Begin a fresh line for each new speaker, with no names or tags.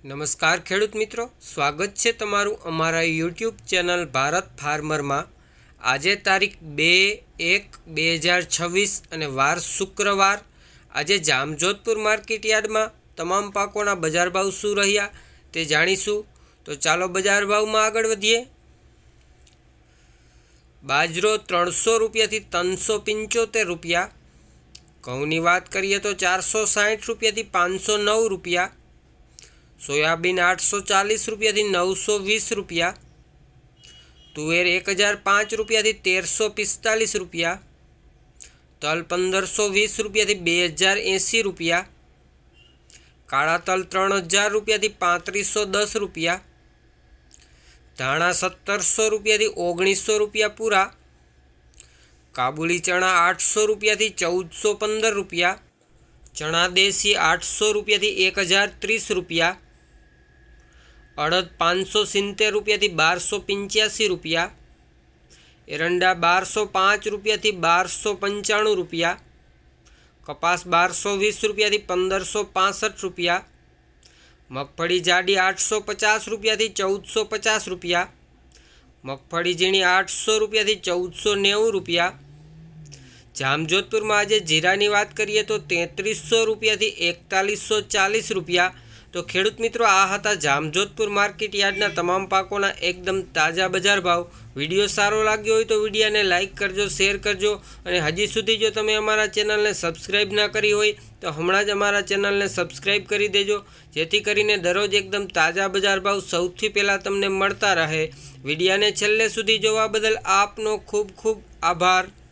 નમસ્કાર ખેડૂત મિત્રો, સ્વાગત છે તમારું અમારા યુટ્યુબ ચેનલ ભારત ફાર્મરમાં। આજે તારીખ 2/1/2026 અને વાર શુક્રવાર। આજે જામજોધપુર માર્કેટ યાર્ડમાં તમામ પાકોના બજાર ભાવ શું રહ્યા તે જાણીશું। તો ચાલો બજાર ભાવમાં આગળ વધીએ। બાજરો 300 રૂપિયાથી 375 રૂપિયા। ઘઉંની વાત કરીએ તો 460 રૂપિયાથી 509 રૂપિયા। सोयाबीन 840 रुपया थी 920 रुपया। तुवेर 1005 रुपया थी 1345 रुपया। तल 1520 रुपया थी 2080 रुपया। काळा तल 3000 रुपया थी 3510 रुपया। धाणा 1700 रुपया थी 1900 रुपया पूरा। काबुली चना 800 रुपया थी 1415 रुपया। चना देसी 800 रुपया थी 1030 रुपया। अड़द 570 रुपया थी 1285 रुपया। एरंडा 1205 रुपया थी 1295 रुपया। कपास 1220 रुपया थी 1565 रुपया। मगफड़ी जाडी 850 रुपया थी 1450 रुपया। मगफड़ी झीणी 800 रुपया थी 1490 रुपया। जामजोधपुर में आज जीरा की बात करिए तो 3300 रुपया थी 4140 रुपया। तो खेडूत मित्रों आ हता जामजोधपुर मार्केट यार्डना तमाम पाकोना एकदम ताजा बजार भाव। विडियो सारो लाग्यो होय तो विडियो ने लाइक करजो, शेर करजो और हजी सुधी जो तमे अमारा चेनल ने सब्सक्राइब ना करी होय तो हमणां ज अमारा चेनल ने सब्सक्राइब करी देजो, जेथी करीने दररोज एकदम ताजा बजार भाव सौथी पहेला तमने मळता रहे। विडियो ने छेल्ले सुधी जोवा बदल आपनो खूब खूब आभार।